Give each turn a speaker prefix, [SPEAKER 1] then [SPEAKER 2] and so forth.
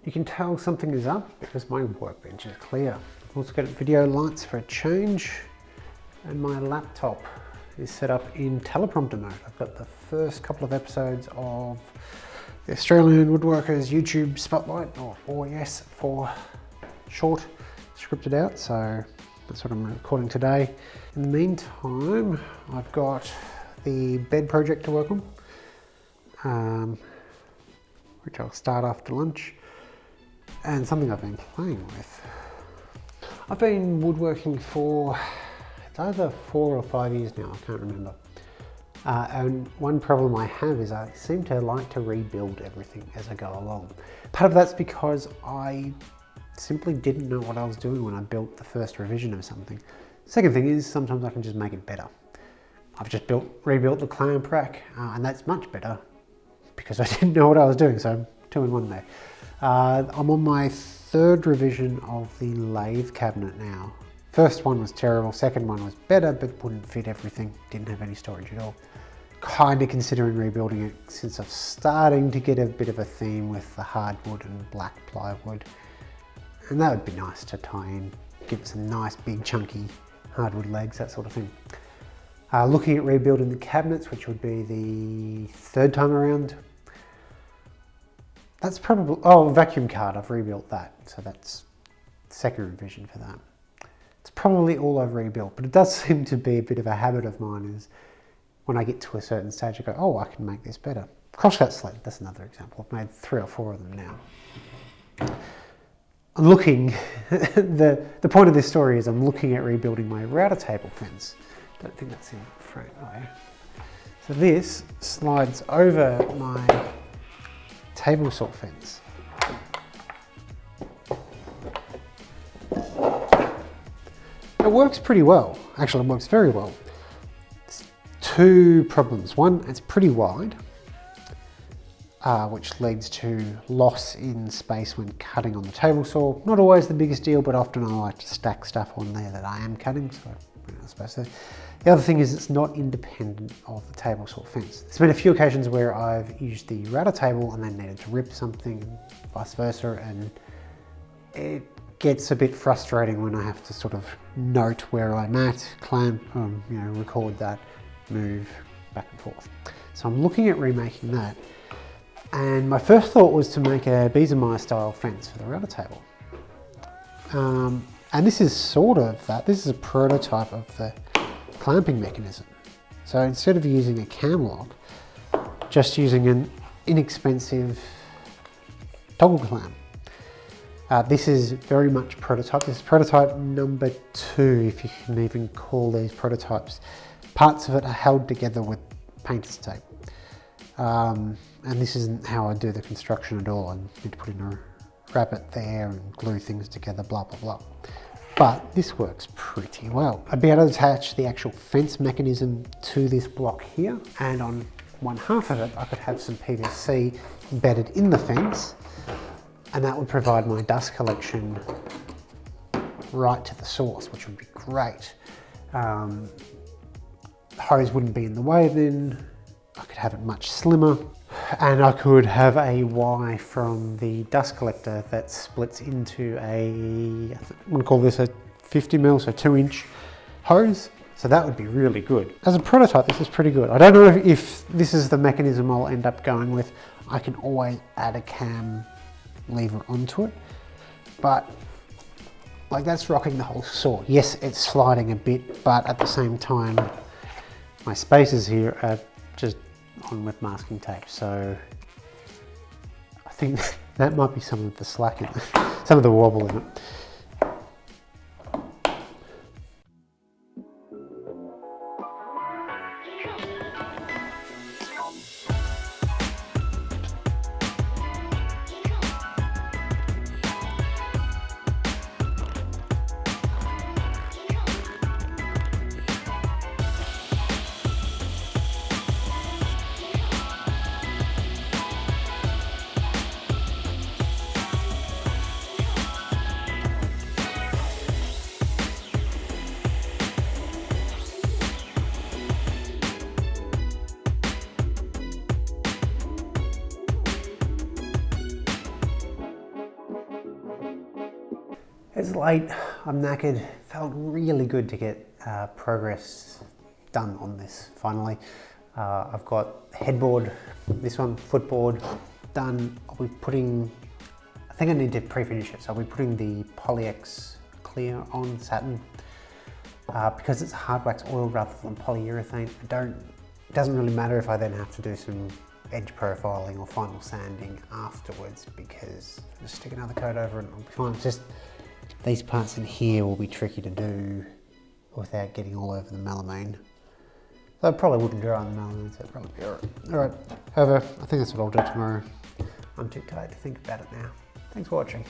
[SPEAKER 1] You can tell something is up because my workbench is clear. I've also got video lights for a change, and my laptop is set up in teleprompter mode. I've got the first couple of episodes of the Australian Woodworkers YouTube Spotlight, or OES for short, scripted out, so that's what I'm recording today. In the meantime, I've got the bed project to work on, which I'll start after lunch, and something I've been playing with. I've been woodworking for, it's either 4 or 5 years now, I can't remember. And one problem I have is I seem to like to rebuild everything as I go along. Part of that's because I simply didn't know what I was doing when I built the first revision of something. Second thing is sometimes I can just make it better. I've just rebuilt the clamp rack, and that's much better because I didn't know what I was doing, so 2 in 1 there. I'm on my 3rd revision of the lathe cabinet now. First one was terrible, second one was better, but wouldn't fit everything, didn't have any storage at all. Kind of considering rebuilding it since I'm starting to get a bit of a theme with the hardwood and black plywood. And that would be nice to tie in, give it some nice big chunky hardwood legs, that sort of thing. Looking at rebuilding the cabinets, which would be the 3rd time around. That's probably, oh, vacuum card, I've rebuilt that. So that's 2nd revision for that. It's probably all I've rebuilt, but it does seem to be a bit of a habit of mine is when I get to a certain stage, I go, oh, I can make this better. Crosscut sled, that's another example. I've made 3 or 4 of them now. I'm looking, the point of this story is I'm looking at rebuilding my router table fence. Don't think that's in frame. Oh, yeah. So this slides over my table saw fence. It works pretty well. Actually, it works very well. There's 2 problems. One, it's pretty wide, which leads to loss in space when cutting on the table saw. Not always the biggest deal, but often I like to stack stuff on there that I am cutting, so I suppose so. The other thing is it's not independent of the table saw fence. There's been a few occasions where I've used the router table and then needed to rip something, vice versa, and it gets a bit frustrating when I have to sort of note where I'm at, clamp, record that, move back and forth. So I'm looking at remaking that. And my first thought was to make a Biesemeyer style fence for the router table. And this is sort of that. This is a prototype of the clamping mechanism. So instead of using a cam lock, just using an inexpensive toggle clamp. This is very much prototype. This is prototype number 2, if you can even call these prototypes. Parts of it are held together with painter's tape. And this isn't how I do the construction at all. I need to put in a rabbet there and glue things together, blah, blah, blah. But this works pretty well. I'd be able to attach the actual fence mechanism to this block here, and on one half of it, I could have some PVC embedded in the fence, and that would provide my dust collection right to the source, which would be great. The hose wouldn't be in the way then. I could have it much slimmer, and I could have a Y from the dust collector that splits into I'm going to call this a 50mm, so 2-inch hose. So that would be really good. As a prototype, this is pretty good. I don't know if this is the mechanism I'll end up going with. I can always add a cam lever onto it, but like that's rocking the whole saw. Yes, it's sliding a bit, but at the same time, my spaces here are just on with masking tape, so I think that might be some of the slack in it, some of the wobble in it. It's late, I'm knackered. Felt really good to get progress done on this finally. I've got headboard, this one, footboard done. I'll be putting, I think I need to pre-finish it, so I'll be putting the Polyx clear on satin. Because it's hard wax oil rather than polyurethane, it doesn't really matter if I then have to do some edge profiling or final sanding afterwards, because I'll just stick another coat over it and I'll be fine. It's just these parts in here will be tricky to do without getting all over the melamine. So I probably wouldn't dry on the melamine, so it'll probably be alright. Alright, however, I think that's what I'll do tomorrow. I'm too tired to think about it now. Thanks for watching.